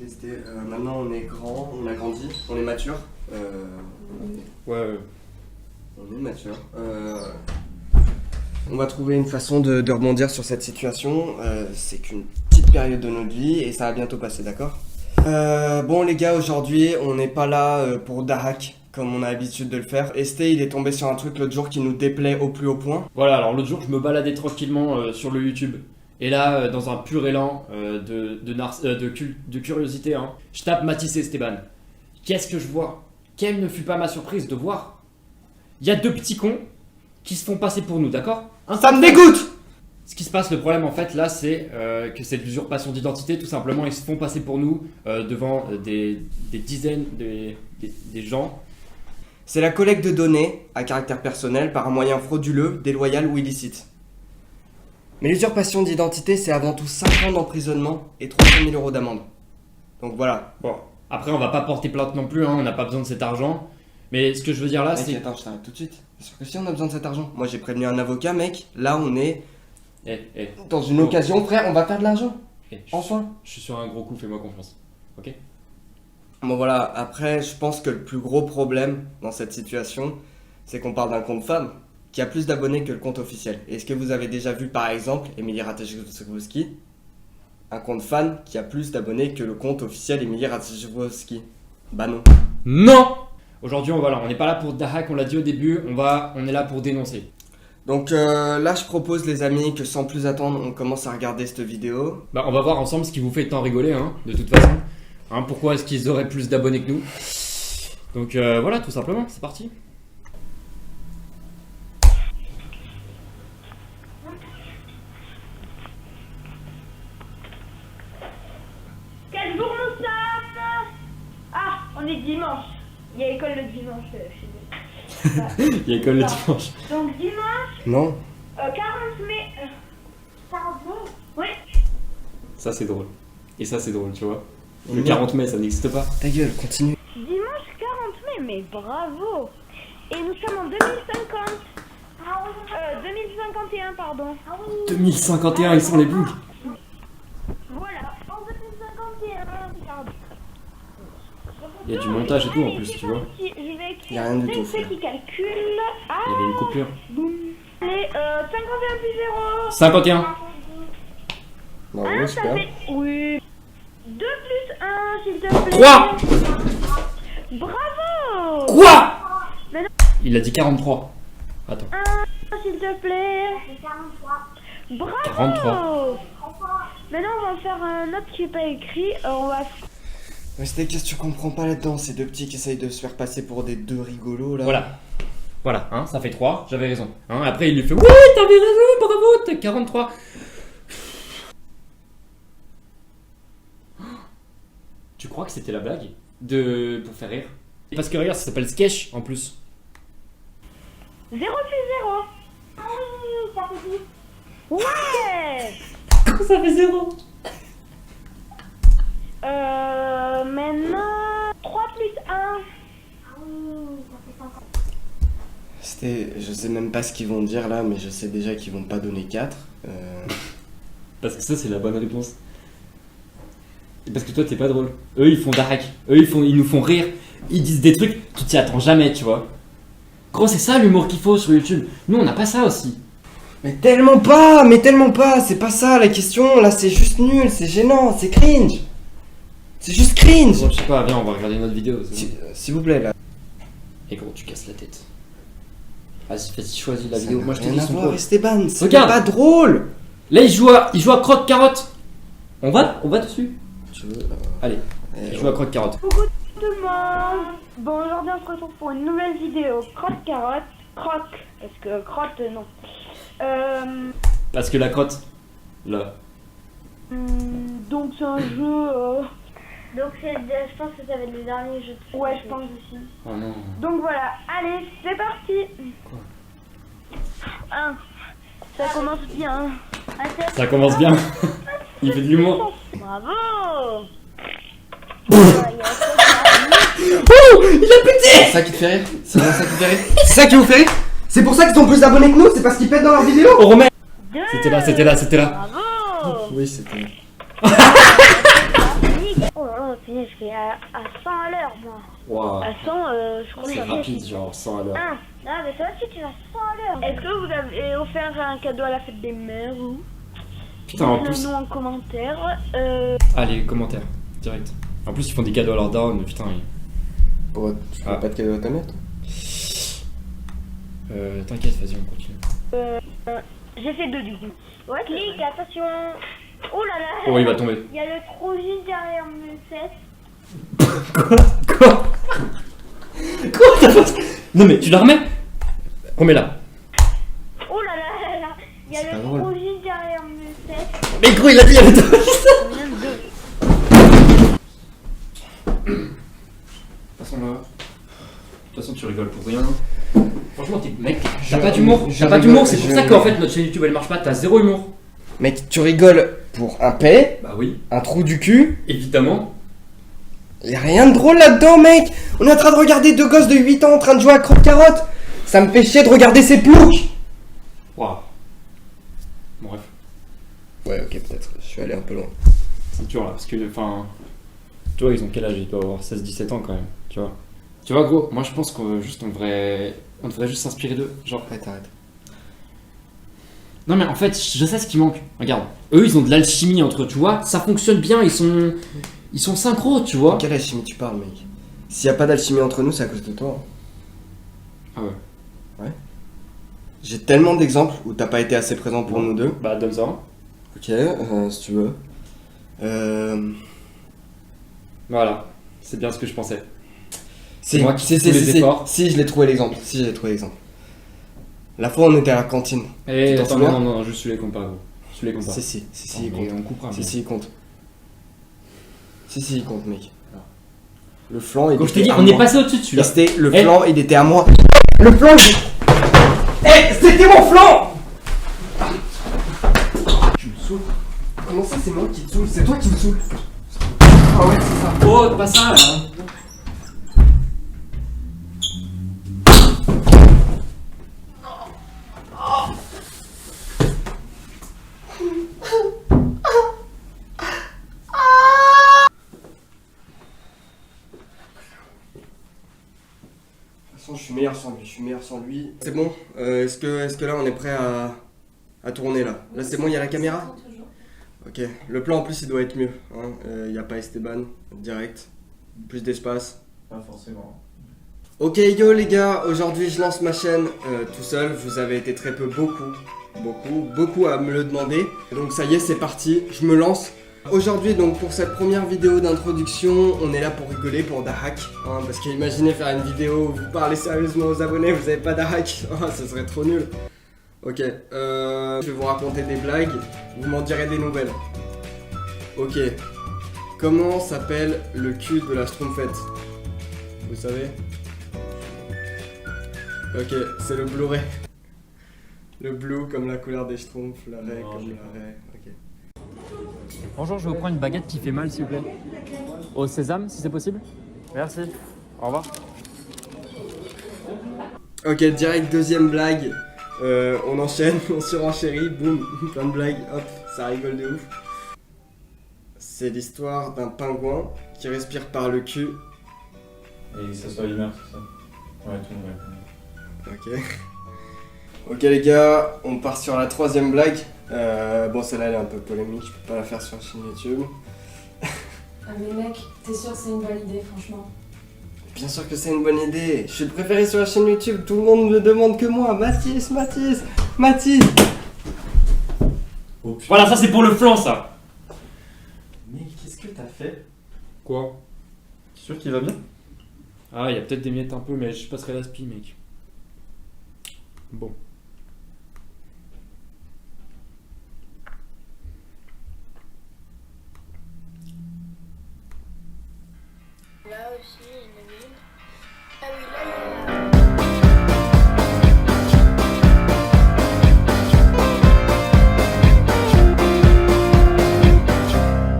Tester. Maintenant on est grand, on a grandi, on est mature. Ouais. On est mature. On va trouver une façon de rebondir sur cette situation. C'est qu'une petite période de notre vie et ça va bientôt passer, d'accord? Bon les gars, aujourd'hui on n'est pas là pour Dahak comme on a l'habitude de le faire. Esté il est tombé sur un truc l'autre jour qui nous déplaît au plus haut point. Voilà, alors l'autre jour je me baladais tranquillement sur le YouTube. Et là, dans un pur élan de curiosité, hein, je tape Matisse Esteban. Qu'est-ce que je vois? Quelle ne fut pas ma surprise de voir? Il y a deux petits cons qui se font passer pour nous, d'accord? Ça me dégoûte! Ce qui se passe, le problème en fait là, c'est que c'est de l'usurpation d'identité, tout simplement. Ils se font passer pour nous devant des dizaines des gens. C'est la collecte de données à caractère personnel par un moyen frauduleux, déloyal ou illicite. Mais l'usurpation d'identité, c'est avant tout 5 ans d'emprisonnement et 300 000 € d'amende. Donc voilà. Bon, après on va pas porter plainte non plus, hein, on n'a pas besoin de cet argent. Mais ce que je veux dire là, mec, c'est... Attends, je t'arrête tout de suite. Bien sûr que si on a besoin de cet argent. Moi j'ai prévenu un avocat, mec. Là on est dans une occasion, frère, on va faire de l'argent. Enfin. Je suis sur un gros coup, fais-moi confiance. Ok? Bon voilà, après je pense que le plus gros problème dans cette situation, c'est qu'on parle d'un compte femme qui a plus d'abonnés que le compte officiel. Est-ce que vous avez déjà vu par exemple Emilie Ratajkowski, un compte fan qui a plus d'abonnés que le compte officiel Emilie Ratajkowski? Bah non. Non! Aujourd'hui on n'est pas là pour Dahak, on l'a dit au début, on est là pour dénoncer. Donc là je propose les amis que sans plus attendre on commence à regarder cette vidéo. Bah on va voir ensemble ce qui vous fait tant rigoler, hein, de toute façon. Hein, pourquoi est-ce qu'ils auraient plus d'abonnés que nous? Donc voilà, tout simplement, c'est parti. Quel jour nous sommes? Ah, on est dimanche. Il y a école le dimanche chez nous. Il y a école le dimanche. Donc dimanche, Non. 40 mai. 40 mai? Oui. Ça c'est drôle. Et ça c'est drôle, tu vois. Le Non. 40 mai, ça n'existe pas. Ta gueule, continue. Dimanche 40 mai, mais bravo. Et nous sommes en 2050. 2051, pardon. 2051, ils sont les bougs. Voilà, en 2051. Pardon. Il y a du montage et tout en plus, tu vois. Je vais Y a écrire rien du tout, petit frère. calcul. Il y avait une coupure. Boum. Allez, 51 plus 0. 51. Non, 1, c'est ça pas. fait... Oui. 2 plus 1, s'il te plaît. 3. Bravo. Quoi? Mais non. Il a dit 43. Attends. 1, s'il te plaît. 43. Bravo. 43. Maintenant, on va faire un autre qui n'est pas écrit. On va... Mais c'était qu'est-ce que tu comprends pas là-dedans? Ces deux petits qui essayent de se faire passer pour des deux rigolos là. Voilà. Voilà, hein, ça fait 3, j'avais raison. Hein, après il lui fait « Ouais, t'avais raison, bravo, t'as 43 !» Tu crois que c'était la blague pour faire rire? Parce que regarde, ça s'appelle sketch en plus. 0 plus 0. Ah oui, ça fait 10. Ouais. Comment ça fait 0? Maintenant, 3 plus 1. Ah oui, ça fait 50. Je sais même pas ce qu'ils vont dire là, mais je sais déjà qu'ils vont pas donner 4. Parce que ça, c'est la bonne réponse. Et parce que toi, t'es pas drôle. Eux, ils font Darak. Eux, ils nous font rire. Ils disent des trucs, tu t'y attends jamais, tu vois. Gros, c'est ça l'humour qu'il faut sur YouTube. Nous, on n'a pas ça aussi. Mais tellement pas, c'est pas ça la question, là c'est juste nul, c'est gênant, c'est cringe. C'est juste cringe. Bon, je sais pas, viens, on va regarder une autre vidéo. S'il vous plaît là. Et gros, tu casses la tête. Vas-y, choisis la vidéo. Moi, je te rien dis à son voir, code. Esteban, c'est Regarde. pas drôle. Là, il joue à croque-carotte. On va dessus. Tu veux Allez, il joue à croque-carotte. Coucou tout le monde. Bon, aujourd'hui on se retrouve pour une nouvelle vidéo crotte-carotte. Croque, parce que crotte, non. Parce que la crotte, là. Donc c'est un jeu... Donc je pense que ça va être le dernier jeu de Ouais, je pense aussi. Oh non. Donc voilà, allez, c'est parti. Quoi? 1. Ça commence bien. Ça commence bien. Il fait de l'humour. Bravo. Oh, il a pété. C'est ça qui te fait rire? C'est vraiment ça qui te fait rire? C'est ça qui vous fait rire? C'est pour ça qu'ils ont plus d'abonnés que nous? C'est parce qu'ils pètent dans leurs vidéos? On remet. 2. C'était là. Bravo. Oui, c'était. Oh là là, punaise, je vais à 100 à l'heure, moi. Waouh. À 100, je crois que C'est ça va. rapide, genre 100 à l'heure. Ah, non, mais toi aussi, tu vas à 100 à l'heure. Est-ce que vous avez offert un cadeau à la fête des mères ou Putain, en dites-le plus. nous en commentaire. Allez, commentaires, direct. En plus, ils font des cadeaux à leur daron, mais putain. Bon, tu fais Ah. pas de cadeau à ta mère, toi? T'inquiète, vas-y, on continue. J'ai fait 2 du coup. Ouais, clique, attention. Oh là là. Oh, il va tomber. Il y a le trou juste derrière mes fesses. Quoi t'as fait? Non, mais tu la remets? Remets-la. Oh là là là là. Il y C'est a pas le drôle. trou juste derrière mes fesses. Mais gros, il a dit, il y avait toi. Combien de 2? De toute façon, tu rigoles pour rien. Franchement, t'es mec, Je- t'as pas d'humour. je T'as pas rigole, d'humour, c'est pour je ça qu'en rigole. fait notre chaîne YouTube elle marche pas. T'as zéro humour. Mec, tu rigoles pour un paix, Bah oui, un trou du cul. évidemment. Y'a rien de drôle là-dedans, mec. On est en train de regarder deux gosses de 8 ans en train de jouer à croque-carotte. Ça me fait chier de regarder ces ploucs. Waouh. Bon, bref, Ouais, ok, peut-être. Je suis allé un peu loin. c'est dur là parce que, enfin. Tu vois, ils ont quel âge? Ils doivent avoir 16-17 ans quand même, tu vois. Tu vois, gros, moi je pense qu'on devrait juste s'inspirer d'eux. Genre. Arrête, arrête. Non, mais en fait, je sais ce qui manque. Regarde, eux ils ont de l'alchimie entre eux, tu vois. Ça fonctionne bien, ils sont synchro, tu vois. Quelle alchimie tu parles, mec? S'il y a pas d'alchimie entre nous, c'est à cause de toi. Ah ouais. J'ai tellement d'exemples où t'as pas été assez présent pour nous deux. Bah, donne ça. Ok, si tu veux. Voilà, c'est bien ce que je pensais. Si, moi qui si, fais tous les efforts. si, je l'ai trouvé l'exemple. Si, j'ai trouvé l'exemple. La fois, on était à la cantine. Eh, Tu t'en attends, souviens non, juste celui-les compte pas, gros. Celui-les compte pas. Si, il mais compte. on coupera. Si, mais- il compte. Si, il compte, mec. Le flanc, il Quand je t'ai était dit, à on est moi. passé au-dessus de Et celui-là. c'était le Eh. flanc, il était à moi. Le flanc, c'était mon flanc. Tu me saoules. Comment ça, c'est moi qui te saoule? C'est toi qui me saoule. Ah ouais, c'est ça. Oh, pas ça là. De toute façon, je suis meilleur sans lui, C'est bon. Est-ce que là, on est prêt à tourner là? Là, c'est bon, il y a la caméra? Ok. Le plan en plus, il doit être mieux. Il n'y a pas Esteban direct. Plus d'espace. Pas forcément. Ok, yo les gars, aujourd'hui je lance ma chaîne tout seul. Vous avez été très peu, beaucoup à me le demander. Donc ça y est, c'est parti, je me lance. Aujourd'hui, donc pour cette première vidéo d'introduction, on est là pour rigoler, pour dahak. Parce qu'imaginez faire une vidéo où vous parlez sérieusement aux abonnés, vous avez pas dahak. Ça serait trop nul. Ok, je vais vous raconter des blagues, vous m'en direz des nouvelles. Ok, comment s'appelle le cul de la Schtroumpfette? Vous savez? Ok, c'est le Blu-ray. Le blue comme la couleur des Schtroumpfs, la raie comme la raie. Ok. Bonjour, je vais vous prendre une baguette qui fait mal, s'il vous plaît. Au sésame, si c'est possible. Merci. Au revoir. Ok, direct deuxième blague. On enchaîne, on surenchérit, boum, plein de blagues, hop, ça rigole de ouf. C'est l'histoire d'un pingouin qui respire par le cul. Et ça soit l'humeur, c'est ça? Ouais, tout le monde va connaître. Ok. Ok les gars, on part sur la troisième blague. Bon celle-là elle est un peu polémique, je peux pas la faire sur la chaîne YouTube. Ah mais mec, t'es sûr que c'est une bonne idée, franchement? Bien sûr que c'est une bonne idée, je suis le préféré sur la chaîne YouTube, tout le monde ne demande que moi. Mathis. Oh putain. Voilà, ça c'est pour le flanc, ça. Mec, qu'est-ce que t'as fait? Quoi? T'es sûr qu'il va bien? Ah, il y a peut-être des miettes un peu, mais je passerai l'aspi, mec. Bon. Là aussi, une mine. Ah oui, là, il y a...